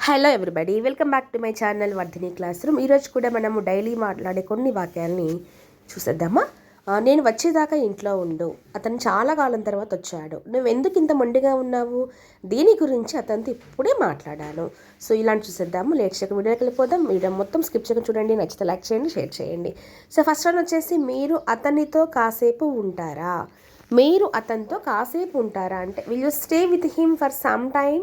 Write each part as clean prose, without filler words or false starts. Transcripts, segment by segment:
Hello everybody, welcome back to my channel Vardhini class room. ఈరోజు కూడా మనము డైలీ మాట్లాడే కొన్ని వాక్యాలని చూసేద్దామా. నేను వచ్చేదాకా ఇంట్లో ఉండు, అతను చాలా కాలం తర్వాత వచ్చాడు, నువ్వు ఎందుకు ఇంత మొండిగా ఉన్నావు, దీని గురించి అతనితో ఇప్పుడే మాట్లాడాను. సో ఇలాంటి చూసేద్దాము. లేట్ చేయక వీడియోకి వెళ్ళిపోదాం. వీడియో మొత్తం స్కిప్ చేయక చూడండి. నచ్చితే లైక్ చేయండి, షేర్ చేయండి. సో ఫస్ట్ వన్ వచ్చేసి, మీరు అతనితో కాసేపు ఉంటారా. మీరు అతనితో కాసేపు ఉంటారా అంటే, will you stay with him for some time.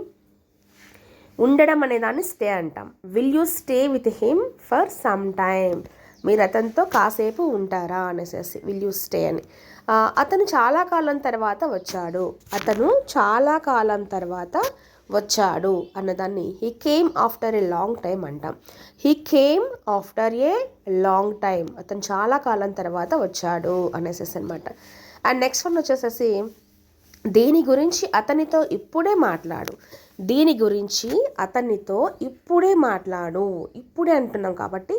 ఉండడం అనే దాన్ని స్టే అంటాం. Will you stay with him for some time. మీరు అతనితో కాసేపు ఉంటారా అనేసి విల్ యూ స్టే అని. అతను చాలా కాలం తర్వాత వచ్చాడు. అతను చాలా కాలం తర్వాత వచ్చాడు అన్నదాన్ని he came after a long time అంటాం. He came after a long time. అతను చాలా కాలం తర్వాత వచ్చాడు అనేసి అనమాట. అండ్ నెక్స్ట్ వన్ వచ్చేసేసి, దీని గురించి అతనితో ఇప్పుడే మాట్లాడు. దీని గురించి అతనితో ఇప్పుడే మాట్లాడు. ఇప్పుడే అంటున్నాం కాబట్టి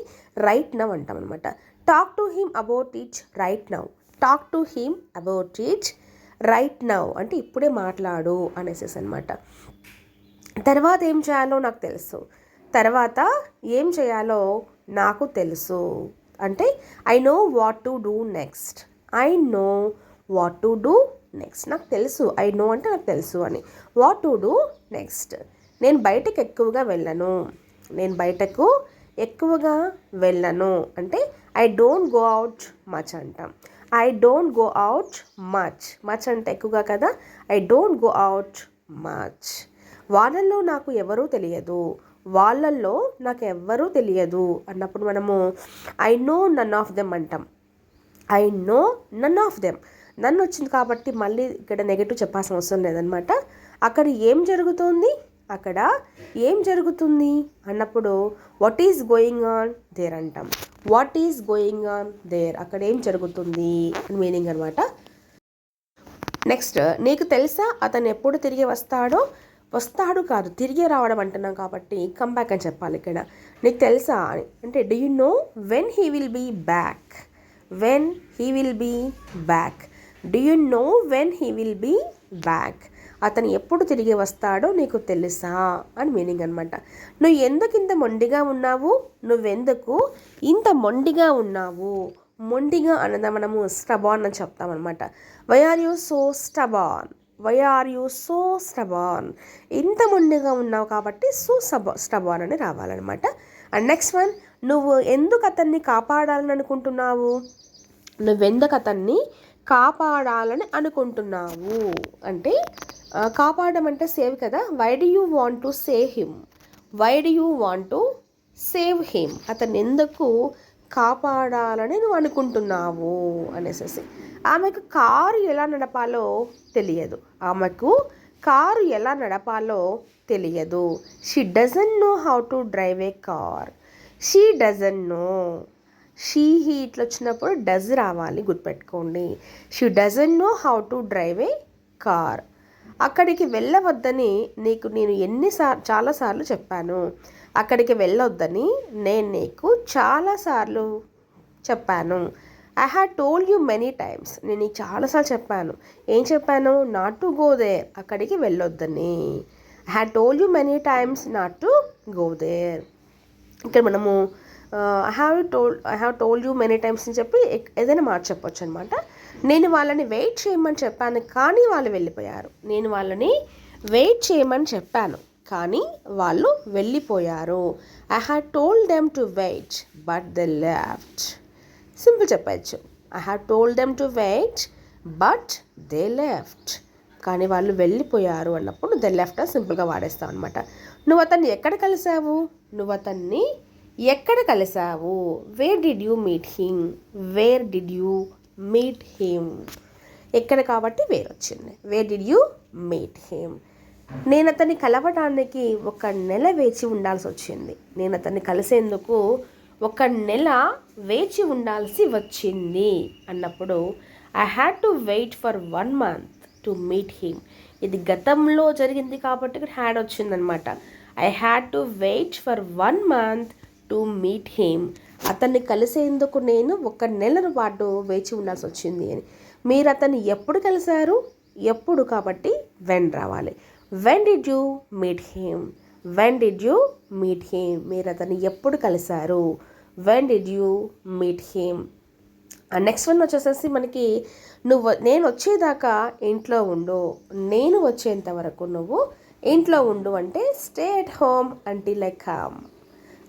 రైట్ నౌ అంటాం అనమాట. Talk to him about it right now. Talk to him about it right now అంటే ఇప్పుడే మాట్లాడు అనేసి అనమాట. తర్వాత ఏం చేయాలో నాకు తెలుసు. తర్వాత ఏం చేయాలో నాకు తెలుసు అంటే I know what to do next. I know what to do next. నాకు తెలుసు. ఐ నో అంటే నాకు తెలుసు అని. What to do next. నేను బయటకు ఎక్కువగా వెళ్ళను. నేను బయటకు ఎక్కువగా వెళ్ళను అంటే I don't go out much అంటాం. I don't go out much. Much అంటే ఎక్కువగా కదా. I don't go out much. వాళ్ళల్లో నాకు ఎవరూ తెలియదు. వాళ్ళల్లో నాకు ఎవ్వరూ తెలియదు అన్నప్పుడు మనము I know none of them అంటాం. I know none of them. నన్ను వచ్చింది కాబట్టి మళ్ళీ ఇక్కడ నెగటివ్ చెప్పాల్సిన అవసరం లేదనమాట. అక్కడ ఏం జరుగుతుంది, అక్కడ ఏం జరుగుతుంది అన్నప్పుడు what is going on there అంటాం. What is going on there, అక్కడ ఏం జరుగుతుంది అని మీనింగ్ అనమాట. నెక్స్ట్, నీకు తెలుసా అతను ఎప్పుడు తిరిగి వస్తాడో. వస్తాడు కాదు, తిరిగి రావడం అంటున్నాం కాబట్టి కమ్ బ్యాక్ అని చెప్పాలి ఇక్కడ. నీకు తెలుసా అంటే do you know when he will be back. When he will be back. Do you know when he will be back. అతను ఎప్పుడు తిరిగి వస్తాడో నీకు తెలుసా అని మీనింగ్ అనమాట. నువ్వు ఎందుకు ఇంత మొండిగా ఉన్నావు. నువ్వెందుకు ఇంత మొండిగా ఉన్నావు. మొండిగా అన్నదా మనము స్టబాన్ అని చెప్తామన్నమాట. Why are you so stubborn. Why are you so stubborn. ఇంత మొండిగా ఉన్నావు కాబట్టి సో స్టబాన్ అని రావాలన్నమాట. అండ్ నెక్స్ట్ వన్, నువ్వు ఎందుకు అతన్ని కాపాడాలని అనుకుంటున్నావు. నువ్వెందుకు అతన్ని కాపాడాలని అనుకుంటున్నావు అంటే కాపాడడం అంటే సేవ్ కదా. Why do you want to save him. Why do you want to save him. అతన్ని ఎందుకు కాపాడాలని నువ్వు అనుకుంటున్నావు అనేసి. ఆమెకు కారు ఎలా నడపాలో తెలియదు. ఆమెకు కారు ఎలా నడపాలో తెలియదు. She doesn't know how to drive a car. She doesn't know. She he ఇట్లా వచ్చినప్పుడు డజ్ రావాలి, గుర్తుపెట్టుకోండి. She doesn't know how to drive a car. అక్కడికి వెళ్ళవద్దని నేను చాలాసార్లు చెప్పాను. అక్కడికి వెళ్ళొద్దని నేను నీకు చాలాసార్లు చెప్పాను. I had told you many times. నేను నీకు చాలాసార్లు చెప్పాను. ఏం చెప్పాను, నాట్ టు గో దేర్, అక్కడికి వెళ్ళొద్దని. I had told you many times not to go there. ఇక్కడ మనము I have told you many times అని చెప్పి ఏదైనా మాట చెప్పొచ్చు అనమాట. నేను వాళ్ళని వెయిట్ చేయమని చెప్పాను కానీ వాళ్ళు వెళ్ళిపోయారు. నేను వాళ్ళని వెయిట్ చేయమని చెప్పాను కానీ వాళ్ళు వెళ్ళిపోయారు. I had told them to wait but they left. Simple చెప్పచ్చు. I had told them to wait but they left. కానీ వాళ్ళు వెళ్ళిపోయారు అన్నప్పుడు దే లెఫ్ట్ అని సింపుల్గా వాడేస్తాం అనమాట. నువ్వు అతన్ని ఎక్కడ కలిసావు. నువ్వు అతన్ని ఎక్కడ కలిసావు. Where did you meet him. Where did you meet him. ఎక్కడ కాబట్టి వేర్ వచ్చింది. Where did you meet him. నేను అతన్ని కలవడానికి 1 నెల వేచి ఉండాల్సి వచ్చింది. నేను అతన్ని కలిసేందుకు 1 నెల వేచి ఉండాల్సి వచ్చింది అన్నప్పుడు I had to wait for 1 month to meet him. ఇది గతంలో జరిగింది కాబట్టి ఇక్కడ హ్యాడ్ వచ్చిందనమాట. I had to wait for 1 month to meet him. అతన్ని కలిసేందుకు నేను 1 నెల పాటు వేచి ఉండాల్సి వచ్చింది అని. మీరు అతన్ని ఎప్పుడు కలిశారు. ఎప్పుడు కాబట్టి వెన్ రావాలి. When did you meet him. When did you meet him, మీరు అతన్ని ఎప్పుడు కలిశారు. When did you meet him. Next one వచ్చేసేసి మనకి నేను వచ్చేదాకా ఇంట్లో ఉండు, నేను వచ్చేంత వరకు నువ్వు ఇంట్లో ఉండు అంటే stay at home until I come.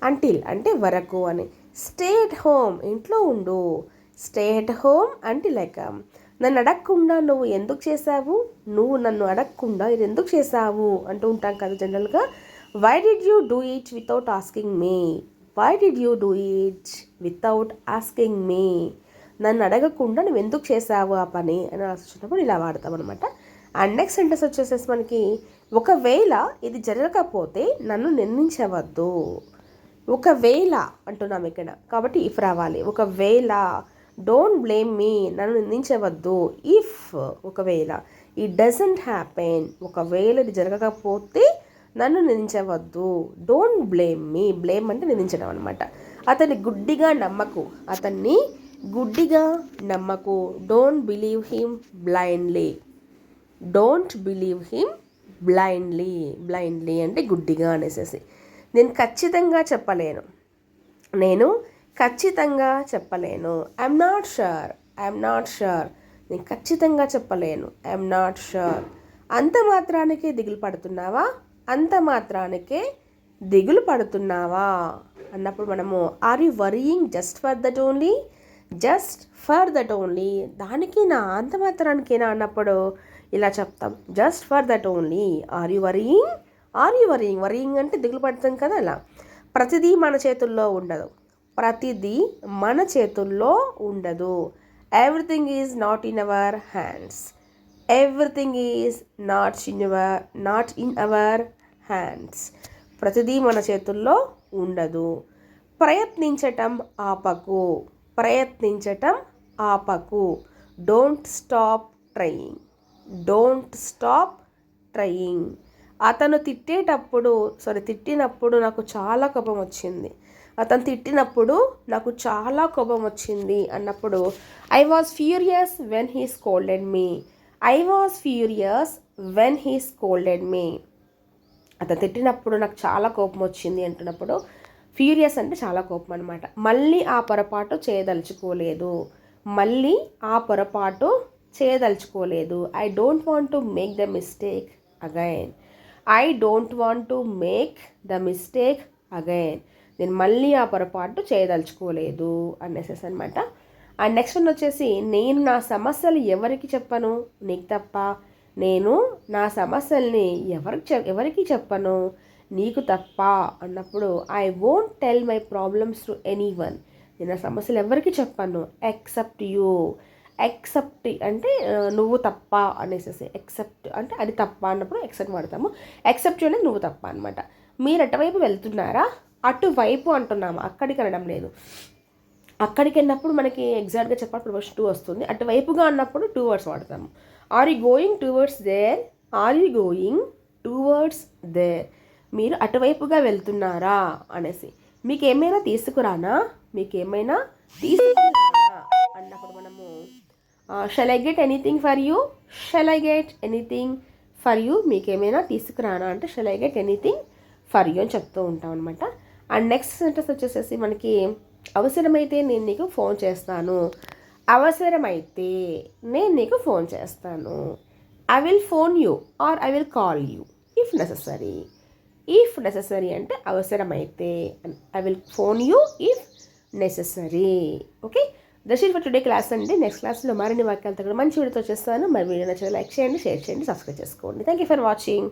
Until అంటే వరకు అని. స్టే ఎట్ హోమ్ ఇంట్లో ఉండు, stay at home until I come. నన్ను అడగకుండా నువ్వు ఎందుకు చేసావు, నువ్వు నన్ను అడగకుండా ఇది ఎందుకు చేసావు అంటూ ఉంటాం కదా జనరల్గా. Why did you do it without asking me, why did you do it without asking me. నన్ను అడగకుండా నువ్వు ఎందుకు చేసావు ఆ పని అని వచ్చినప్పుడు ఇలా వాడతాం అనమాట. అండ్ నెక్స్ట్ సెంటెన్స్ వచ్చేసేసి మనకి ఒకవేళ ఇది జరగకపోతే నన్ను నిందించవద్దు. ఒకవేళ అంటున్నాం ఇక్కడ కాబట్టి ఇఫ్ రావాలి. ఒకవేళ డోంట్ బ్లేమ్ మీ, నన్ను నిందించవద్దు. ఇఫ్ ఒకవేళ ఇట్ డజంట్ హ్యాపెన్, ఒకవేళ ఇది జరగకపోతే నన్ను నిందించవద్దు. డోంట్ బ్లేమ్ మీ, బ్లేమ్ అంటే నిందించడం అనమాట. అతన్ని గుడ్డిగా నమ్మకు, అతన్ని గుడ్డిగా నమ్మకు. Don't believe him blindly, don't believe him blindly. Blindly అంటే గుడ్డిగా అనేసేసి. నేను ఖచ్చితంగా చెప్పలేను, నేను ఖచ్చితంగా చెప్పలేను. I'm not sure, I'm not sure. నేను ఖచ్చితంగా చెప్పలేను, ఐఎమ్ నాట్ షూర్. అంత మాత్రానికే దిగులు పడుతున్నావా, అంత మాత్రానికే దిగులు పడుతున్నావా అన్నప్పుడు మనము are you worrying just for that only, just for that only. దానికేనా, అంత మాత్రానికేనా అన్నప్పుడు ఇలా చెప్తాం, just for that only. Are you worrying, are you worrying. Worrying అంటే దిగులు పడతాం కదా అలా. ప్రతిదీ మన చేతుల్లో ఉండదు, ప్రతిదీ మన చేతుల్లో ఉండదు. Everything is not in our hands, everything is not in our hands. ప్రతిదీ మన చేతుల్లో ఉండదు. ప్రయత్నించటం ఆపకు, ప్రయత్నించటం ఆపకు. Don't stop trying, don't stop trying. అతను తిట్టినప్పుడు నాకు చాలా కోపం వచ్చింది, అతను తిట్టినప్పుడు నాకు చాలా కోపం వచ్చింది అన్నప్పుడు I was furious when he scolded me, I was furious when he scolded me. అతను తిట్టినప్పుడు నాకు చాలా కోపం వచ్చింది అంటున్నప్పుడు ఫ్యూరియస్ అంటే చాలా కోపం అనమాట. మళ్ళీ ఆ పొరపాటు చేయదలుచుకోలేదు, మళ్ళీ ఆ పొరపాటు చేయదలుచుకోలేదు. I don't want to make the mistake again, I don't want to make the mistake again. నేను మళ్ళీ ఆ పొరపాటు చేయదలుచుకోలేదు అనేసేసి అనమాట. అండ్ నెక్స్ట్ వన్ వచ్చేసి నేను నా సమస్యలు ఎవరికి చెప్పను, నీకు తప్ప. నేను నా సమస్యల్ని ఎవరికి చెప్పను, నీకు తప్ప అన్నప్పుడు I won't tell my problems to anyone. నేను నా సమస్యలు ఎవరికి చెప్పను ఎక్సెప్ట్ యూ. ఎక్సెప్ట్ అంటే నువ్వు తప్ప అనేసేసి, ఎక్సెప్ట్ అంటే అది తప్ప అన్నప్పుడు ఎక్సెప్ట్ వాడతాము. ఎక్సెప్ట్ అనేది నువ్వు తప్ప అనమాట. మీరు అటువైపు వెళ్తున్నారా, అటువైపు అంటున్నాము, అక్కడికి అనడం లేదు. అక్కడికి వెళ్ళినప్పుడు మనకి ఎగ్జాక్ట్గా చెప్పాలి వర్స్ 2 వస్తుంది. అటువైపుగా అన్నప్పుడు 2 words వాడతాము. Are you going towards there, are you going towards there. మీరు అటువైపుగా వెళ్తున్నారా అనేసి. మీకు ఏమైనా తీసుకురానా, మీకు ఏమైనా తీసుకురానా అన్నప్పుడు మనము shall I get anything for you, shall I get anything for you. మీకు ఏమైనా తీసుకురానా అంటే shall I get anything for you అని చెప్తూ ఉంటాం అనమాట. అండ్ నెక్స్ట్ సెంటెన్స్ వచ్చేసేసి మనకి అవసరమైతే నేను నీకు ఫోన్ చేస్తాను, అవసరమైతే నేను నీకు ఫోన్ చేస్తాను. I will phone you or I will call you if necessary. If necessary అంటే అవసరమైతే, I will phone you if necessary. Okay, that's it for today class అండి. నెక్స్ట్ క్లాస్లో మరిన్ని వాక్యాలతో కూడా మంచి వీడియోతో చేస్తాను. మరి వీడియో నచ్చితే లైక్ చేయండి, షేర్ చేయండి, సబ్స్క్రైబ్ చేసుకోండి. Thank you for watching.